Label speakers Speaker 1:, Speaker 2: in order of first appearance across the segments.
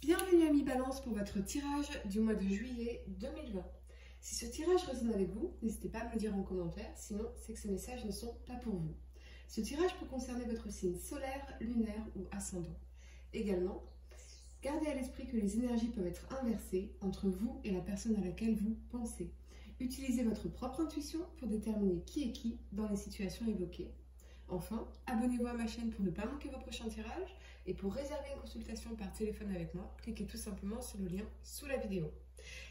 Speaker 1: Bienvenue à Mi-Balance pour votre tirage du mois de juillet 2020. Si ce tirage résonne avec vous, n'hésitez pas à me le dire en commentaire, sinon c'est que ces messages ne sont pas pour vous. Ce tirage peut concerner votre signe solaire, lunaire ou ascendant. Également, gardez à l'esprit que les énergies peuvent être inversées entre vous et la personne à laquelle vous pensez. Utilisez votre propre intuition pour déterminer qui est qui dans les situations évoquées. Enfin, abonnez-vous à ma chaîne pour ne pas manquer vos prochains tirages et pour réserver une consultation par téléphone avec moi, cliquez tout simplement sur le lien sous la vidéo.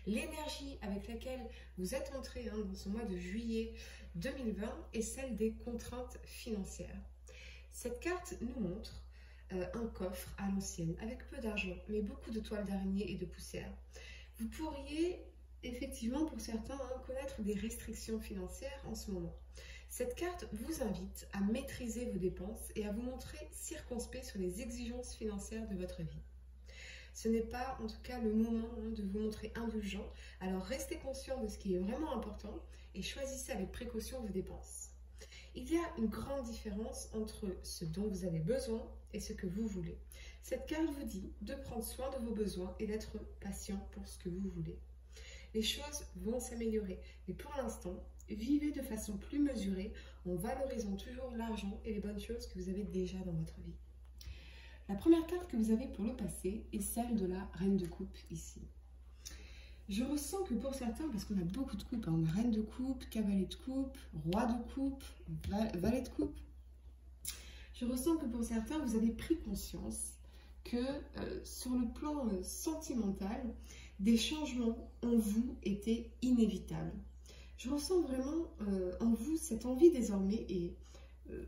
Speaker 1: L'énergie avec laquelle vous êtes entré dans ce mois de juillet 2020 est celle des contraintes financières. Cette carte nous montre un coffre à l'ancienne avec peu d'argent mais beaucoup de toiles d'araignée et de poussière. Vous pourriez effectivement pour certains connaître des restrictions financières en ce moment. Cette carte vous invite à maîtriser vos dépenses et à vous montrer circonspect sur les exigences financières de votre vie. Ce n'est pas en tout cas le moment de vous montrer indulgent, alors restez conscient de ce qui est vraiment important et choisissez avec précaution vos dépenses. Il y a une grande différence entre ce dont vous avez besoin et ce que vous voulez. Cette carte vous dit de prendre soin de vos besoins et d'être patient pour ce que vous voulez. Les choses vont s'améliorer, mais pour l'instant, vivez de façon plus mesurée en valorisant toujours l'argent et les bonnes choses que vous avez déjà dans votre vie. La première carte que vous avez pour le passé est celle de la Reine de Coupe ici. Je ressens que pour certains, parce qu'on a beaucoup de coupes, on a Reine de Coupe, Cavalier de Coupe, Roi de Coupe, Valet de Coupe. Je ressens que pour certains, vous avez pris conscience que sur le plan sentimental, des changements en vous étaient inévitables. Je ressens vraiment en vous cette envie désormais et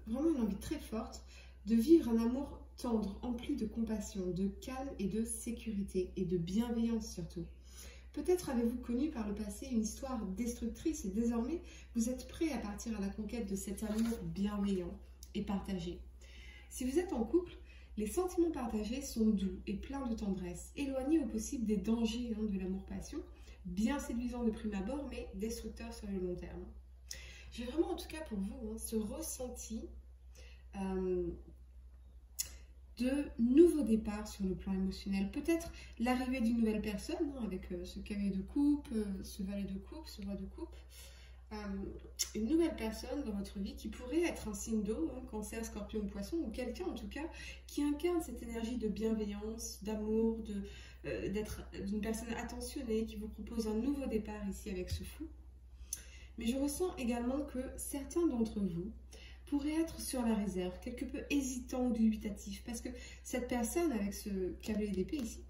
Speaker 1: vraiment une envie très forte de vivre un amour tendre, empli de compassion, de calme et de sécurité et de bienveillance surtout. Peut-être avez-vous connu par le passé une histoire destructrice et désormais vous êtes prêt à partir à la conquête de cet amour bienveillant et partagé. Si vous êtes en couple, les sentiments partagés sont doux et pleins de tendresse, éloignés au possible des dangers de l'amour-passion, bien séduisant de prime abord, mais destructeur sur le long terme. J'ai vraiment en tout cas pour vous ce ressenti de nouveau départ sur le plan émotionnel. Peut-être l'arrivée d'une nouvelle personne, avec ce cavalier de coupe, ce valet de coupe, ce roi de coupe. Une nouvelle personne dans votre vie qui pourrait être un signe d'eau, cancer, scorpion ou poisson, ou quelqu'un en tout cas qui incarne cette énergie de bienveillance, d'amour, d'être d'une personne attentionnée qui vous propose un nouveau départ ici avec ce fou. Mais je ressens également que certains d'entre vous pourraient être sur la réserve, quelque peu hésitants ou dubitatifs, parce que cette personne avec ce cavalier d'épée ici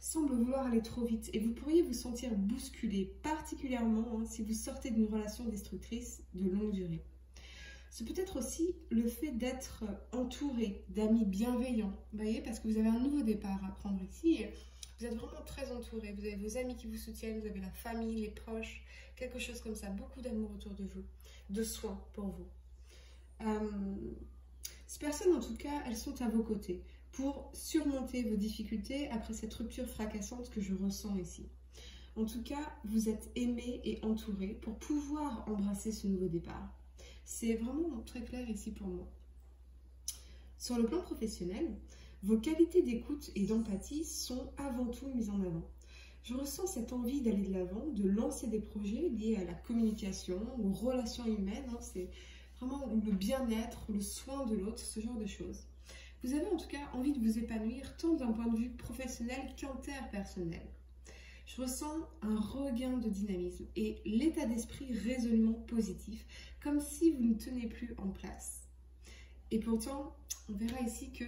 Speaker 1: semble vouloir aller trop vite et vous pourriez vous sentir bousculé, particulièrement si vous sortez d'une relation destructrice de longue durée. C'est peut-être aussi le fait d'être entouré d'amis bienveillants, vous voyez, parce que vous avez un nouveau départ à prendre ici et vous êtes vraiment très entouré, vous avez vos amis qui vous soutiennent, vous avez la famille, les proches, quelque chose comme ça, beaucoup d'amour autour de vous, de soins pour vous. Ces personnes en tout cas, elles sont à vos côtés pour surmonter vos difficultés après cette rupture fracassante que je ressens ici. En tout cas, vous êtes aimé et entouré pour pouvoir embrasser ce nouveau départ. C'est vraiment très clair ici pour moi. Sur le plan professionnel, vos qualités d'écoute et d'empathie sont avant tout mises en avant. Je ressens cette envie d'aller de l'avant, de lancer des projets liés à la communication, aux relations humaines. C'est vraiment le bien-être, le soin de l'autre, ce genre de choses. Vous avez en tout cas envie de vous épanouir tant d'un point de vue professionnel qu'interpersonnel. Je ressens un regain de dynamisme et l'état d'esprit résolument positif, comme si vous ne tenez plus en place. Et pourtant, on verra ici que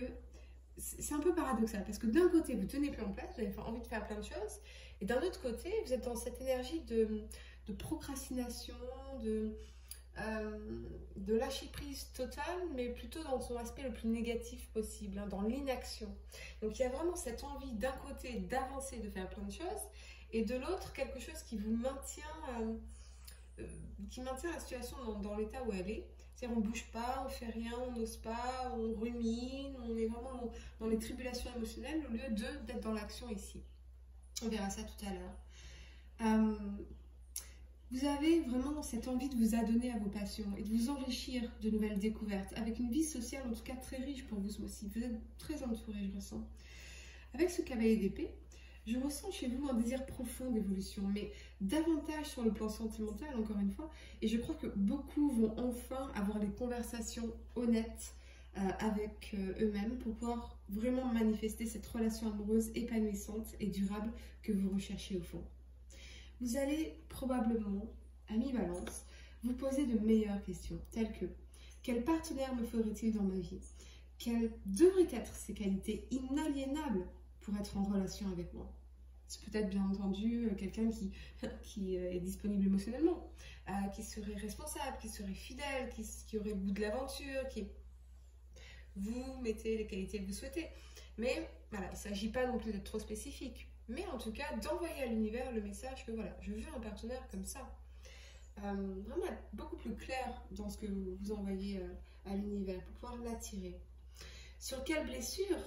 Speaker 1: c'est un peu paradoxal, parce que d'un côté, vous ne tenez plus en place, vous avez envie de faire plein de choses, et d'un autre côté, vous êtes dans cette énergie de procrastination, de lâcher prise totale, mais plutôt dans son aspect le plus négatif possible, dans l'inaction. Donc il y a vraiment cette envie d'un côté d'avancer, de faire plein de choses, et de l'autre quelque chose qui vous maintient, la situation dans l'état où elle est. C'est-à-dire on ne bouge pas, on ne fait rien, on n'ose pas, on rumine, on est vraiment dans les tribulations émotionnelles au lieu d'être dans l'action ici. On verra ça tout à l'heure. Vous avez vraiment cette envie de vous adonner à vos passions et de vous enrichir de nouvelles découvertes, avec une vie sociale en tout cas très riche pour vous ce mois-ci. Vous êtes très entouré, je ressens. Avec ce cavalier d'épée, Je ressens chez vous un désir profond d'évolution, mais davantage sur le plan sentimental, encore une fois. Et je crois que beaucoup vont enfin avoir des conversations honnêtes avec eux-mêmes pour pouvoir vraiment manifester cette relation amoureuse épanouissante et durable que vous recherchez au fond. Vous allez probablement, à mi-balance, vous poser de meilleures questions, telles que: quel partenaire me faudrait-il dans ma vie? Quelles devraient être ses qualités inaliénables pour être en relation avec moi? C'est peut-être bien entendu quelqu'un qui est disponible émotionnellement, qui serait responsable, qui serait fidèle, qui aurait le goût de l'aventure, qui... Vous mettez les qualités que vous souhaitez. Mais voilà, il ne s'agit pas non plus d'être trop spécifique. Mais en tout cas, d'envoyer à l'univers le message que voilà, je veux un partenaire comme ça. Vraiment être beaucoup plus clair dans ce que vous envoyez à l'univers pour pouvoir l'attirer. Sur quelle blessure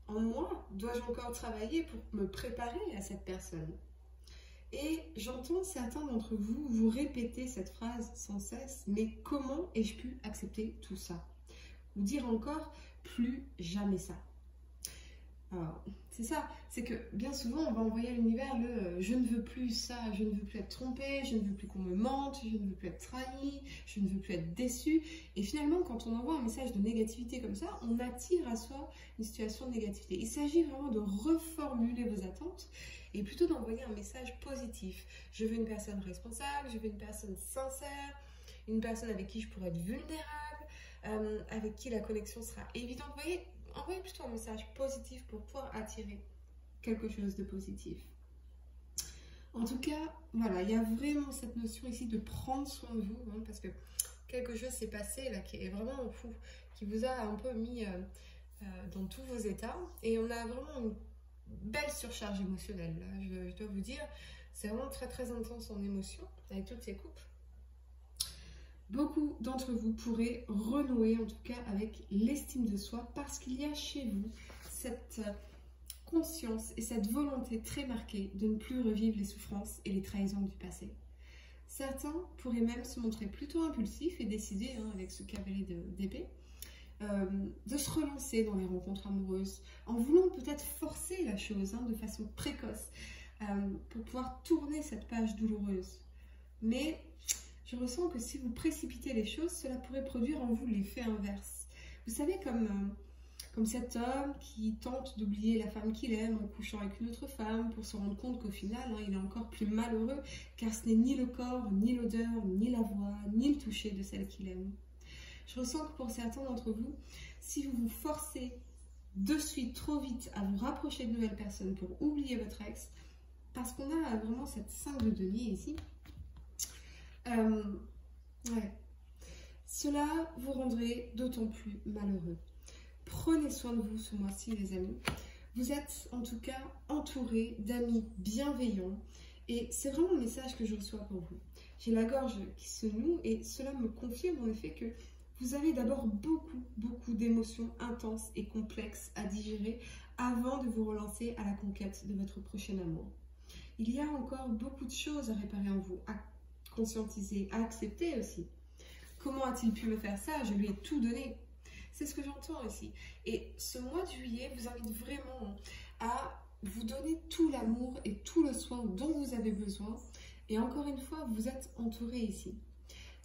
Speaker 1: en moi dois-je encore travailler pour me préparer à cette personne? Et j'entends certains d'entre vous vous répéter cette phrase sans cesse: mais comment ai-je pu accepter tout ça? Ou dire encore: plus jamais ça. Alors, c'est ça, c'est que bien souvent on va envoyer à l'univers le je ne veux plus ça, je ne veux plus être trompé, je ne veux plus qu'on me mente, je ne veux plus être trahi, je ne veux plus être déçu. Et finalement, quand on envoie un message de négativité comme ça, on attire à soi une situation de négativité. Il s'agit vraiment de reformuler vos attentes et plutôt d'envoyer un message positif. Je veux une personne responsable, je veux une personne sincère, une personne avec qui je pourrais être vulnérable, avec qui la connexion sera évidente. Vous voyez, envoyez plutôt un message positif pour pouvoir attirer quelque chose de positif. En tout cas, voilà, il y a vraiment cette notion ici de prendre soin de vous, hein, parce que quelque chose s'est passé là qui est vraiment fou, qui vous a un peu mis dans tous vos états, et on a vraiment une belle surcharge émotionnelle là, je dois vous dire, c'est vraiment très très intense en émotion avec toutes ces coupes. Beaucoup d'entre vous pourraient renouer en tout cas avec l'estime de soi parce qu'il y a chez vous cette conscience et cette volonté très marquée de ne plus revivre les souffrances et les trahisons du passé. Certains pourraient même se montrer plutôt impulsifs et décidés, hein, avec ce cavalier d'épée, de se relancer dans les rencontres amoureuses en voulant peut-être forcer la chose, hein, de façon précoce pour pouvoir tourner cette page douloureuse. Mais je ressens que si vous précipitez les choses, cela pourrait produire en vous l'effet inverse. Vous savez, comme cet homme qui tente d'oublier la femme qu'il aime en couchant avec une autre femme pour se rendre compte qu'au final, hein, il est encore plus malheureux car ce n'est ni le corps, ni l'odeur, ni la voix, ni le toucher de celle qu'il aime. Je ressens que pour certains d'entre vous, si vous vous forcez de suite trop vite à vous rapprocher de nouvelles personnes pour oublier votre ex, parce qu'on a vraiment cette 5 de denier ici, cela vous rendrait d'autant plus malheureux. Prenez soin de vous ce mois-ci, les amis. Vous êtes en tout cas entourés d'amis bienveillants et c'est vraiment le message que je reçois pour vous. J'ai la gorge qui se noue et cela me confirme en effet que vous avez d'abord beaucoup d'émotions intenses et complexes à digérer avant de vous relancer à la conquête de votre prochain amour. Il y a encore beaucoup de choses à réparer en vous, à conscientiser, à accepter aussi. Comment a-t-il pu me faire ça? Je lui ai tout donné. C'est ce que j'entends ici. Et ce mois de juillet vous invite vraiment à vous donner tout l'amour et tout le soin dont vous avez besoin. Et encore une fois, vous êtes entouré ici.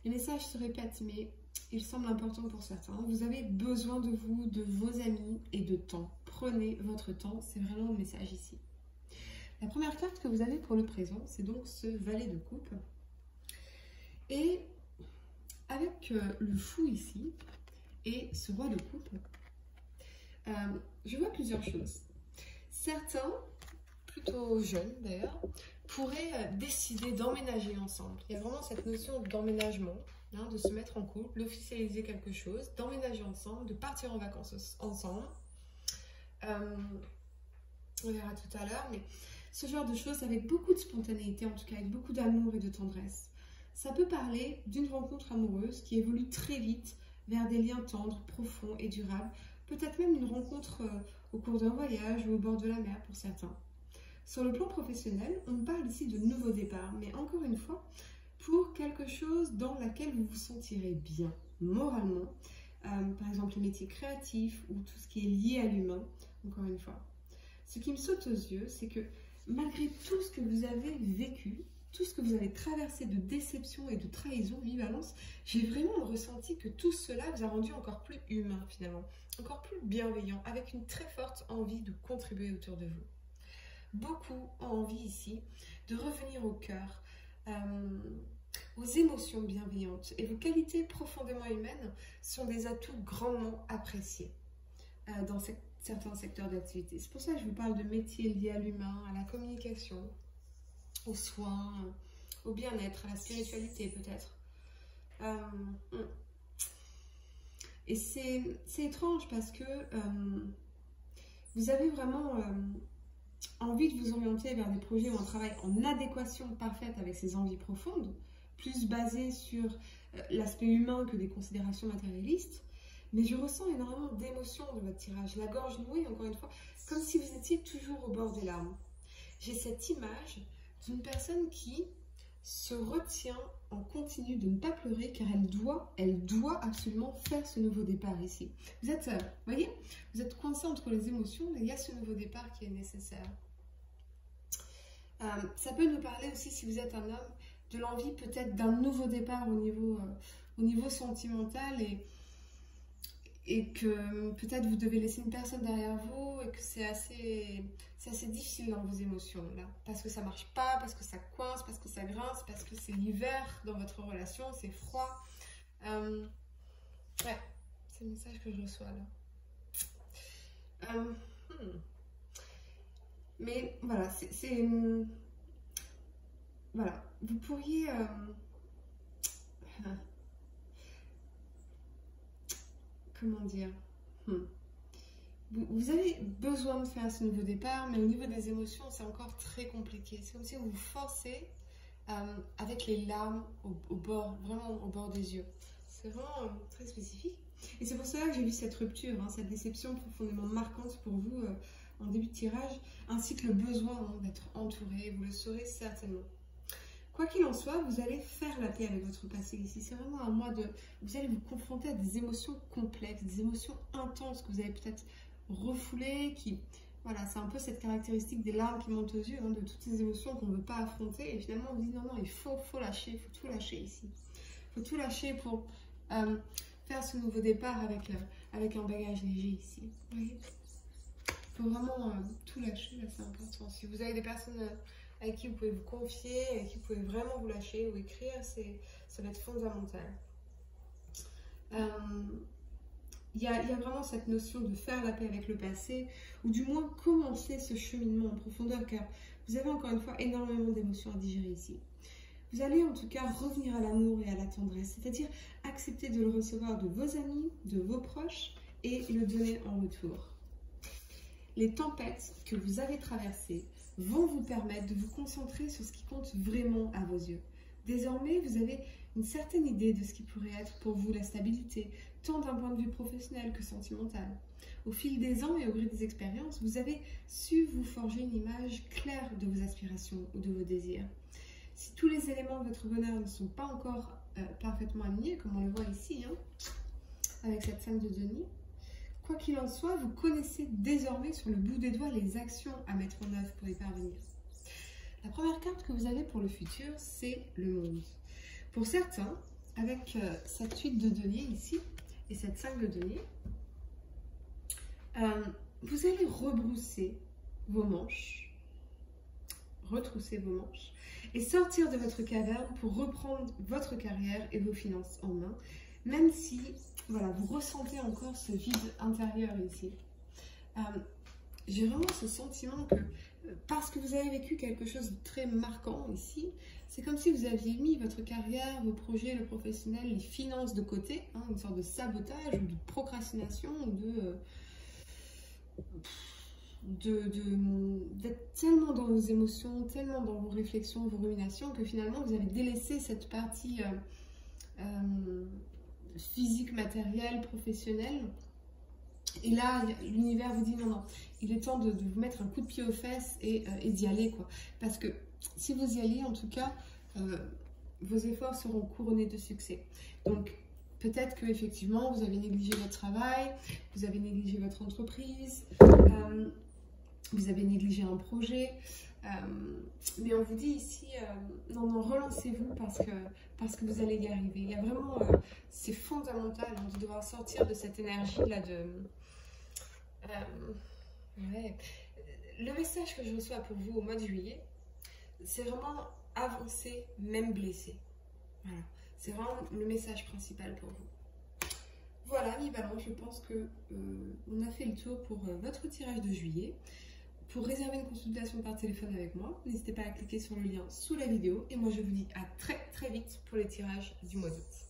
Speaker 1: Les messages se répètent, mais il semble important pour certains. Vous avez besoin de vous, de vos amis et de temps. Prenez votre temps, c'est vraiment le message ici. La première carte que vous avez pour le présent, c'est donc ce valet de coupe. Et avec le fou ici et ce roi de coupe, je vois plusieurs choses. Certains, plutôt jeunes d'ailleurs, pourraient décider d'emménager ensemble. Il y a vraiment cette notion d'emménagement, hein, de se mettre en couple, d'officialiser quelque chose, d'emménager ensemble, de partir en vacances ensemble. On verra tout à l'heure, mais ce genre de choses avec beaucoup de spontanéité, en tout cas avec beaucoup d'amour et de tendresse. Ça peut parler d'une rencontre amoureuse qui évolue très vite vers des liens tendres, profonds et durables, peut-être même une rencontre au cours d'un voyage ou au bord de la mer pour certains. Sur le plan professionnel, on parle ici de nouveaux départs, mais encore une fois, pour quelque chose dans laquelle vous vous sentirez bien, moralement, par exemple les métiers créatifs ou tout ce qui est lié à l'humain, encore une fois. Ce qui me saute aux yeux, c'est que malgré tout ce que vous avez vécu, tout ce que vous avez traversé de déception et de trahison, mi-balance, j'ai vraiment le ressenti que tout cela vous a rendu encore plus humain finalement, encore plus bienveillant, avec une très forte envie de contribuer autour de vous. Beaucoup ont envie ici de revenir au cœur, aux émotions bienveillantes, et vos qualités profondément humaines sont des atouts grandement appréciés dans certains secteurs d'activité. C'est pour ça que je vous parle de métiers liés à l'humain, à la communication, aux soins, au bien-être, à la spiritualité peut-être. Et c'est étrange parce que vous avez vraiment envie de vous orienter vers des projets ou un travail en adéquation parfaite avec ces envies profondes, plus basées sur l'aspect humain que des considérations matérialistes. Mais je ressens énormément d'émotions de votre tirage, la gorge nouée, encore une fois, comme si vous étiez toujours au bord des larmes. J'ai cette image d'une personne qui se retient en continu de ne pas pleurer car elle doit absolument faire ce nouveau départ ici. Vous êtes, voyez, vous êtes coincé entre les émotions, mais il y a ce nouveau départ qui est nécessaire. Ça peut nous parler aussi, si vous êtes un homme, de l'envie peut-être d'un nouveau départ au niveau sentimental et que peut-être vous devez laisser une personne derrière vous et que c'est assez difficile dans vos émotions là, parce que ça marche pas, parce que ça coince, parce que ça grince, parce que c'est l'hiver dans votre relation, c'est froid. Ouais, c'est le message que je reçois là. Mais voilà, voilà, vous pourriez comment dire, vous avez besoin de faire ce nouveau départ, mais au niveau des émotions, c'est encore très compliqué. C'est comme si vous vous forcez avec les larmes au bord, vraiment au bord des yeux. C'est vraiment très spécifique. Et c'est pour cela que j'ai vu cette rupture, cette déception profondément marquante pour vous en début de tirage, ainsi que le besoin d'être entouré. Vous le saurez certainement. Quoi qu'il en soit, vous allez faire la paix avec votre passé ici. C'est vraiment un mois de... Vous allez vous confronter à des émotions complexes, des émotions intenses que vous avez peut-être refoulées, voilà, c'est un peu cette caractéristique des larmes qui montent aux yeux, de toutes ces émotions qu'on ne veut pas affronter. Et finalement, on dit non, il faut lâcher, il faut tout lâcher ici. Il faut tout lâcher pour faire ce nouveau départ avec un bagage léger ici. Vous voyez ? Il faut vraiment tout lâcher, là c'est important. Si vous avez des personnes avec qui vous pouvez vous confier, avec qui vous pouvez vraiment vous lâcher ou écrire, ça va être fondamental. Il y a vraiment cette notion de faire la paix avec le passé, ou du moins commencer ce cheminement en profondeur, car vous avez encore une fois énormément d'émotions à digérer ici. Vous allez en tout cas revenir à l'amour et à la tendresse, c'est-à-dire accepter de le recevoir de vos amis, de vos proches, et le donner en retour. Les tempêtes que vous avez traversées vont vous permettre de vous concentrer sur ce qui compte vraiment à vos yeux. Désormais, vous avez une certaine idée de ce qui pourrait être pour vous la stabilité, tant d'un point de vue professionnel que sentimental. Au fil des ans et au gré des expériences, vous avez su vous forger une image claire de vos aspirations ou de vos désirs. Si tous les éléments de votre bonheur ne sont pas encore parfaitement alignés, comme on le voit ici, avec cette 5 de denier, quoi qu'il en soit, vous connaissez désormais sur le bout des doigts les actions à mettre en œuvre pour y parvenir. La première carte que vous avez pour le futur, c'est le monde. Pour certains, avec cette 8 de denier ici et cette 5 de denier, vous allez rebrousser vos manches, retrousser vos manches et sortir de votre caverne pour reprendre votre carrière et vos finances en main, même si voilà, vous ressentez encore ce vide intérieur ici. J'ai vraiment ce sentiment que parce que vous avez vécu quelque chose de très marquant ici, c'est comme si vous aviez mis votre carrière, vos projets, le professionnel, les finances de côté, une sorte de sabotage ou de procrastination ou d'être tellement dans vos émotions, tellement dans vos réflexions, vos ruminations, que finalement vous avez délaissé cette partie physique, matérielle, professionnelle. Et là, l'univers vous dit non, il est temps de vous mettre un coup de pied aux fesses et d'y aller, quoi. Parce que si vous y allez, en tout cas, vos efforts seront couronnés de succès. Donc, peut-être que effectivement, vous avez négligé votre travail, vous avez négligé votre entreprise, vous avez négligé un projet. Mais on vous dit ici, non, relancez-vous parce que vous allez y arriver. Il y a vraiment, c'est fondamental de devoir sortir de cette énergie-là de... ouais. Le message que je reçois pour vous au mois de juillet, c'est vraiment avancer, même blessé. Voilà. C'est vraiment le message principal pour vous. Voilà, les balances, je pense que on a fait le tour pour votre tirage de juillet. Pour réserver une consultation par téléphone avec moi, n'hésitez pas à cliquer sur le lien sous la vidéo. Et moi, je vous dis à très très vite pour les tirages du mois d'août.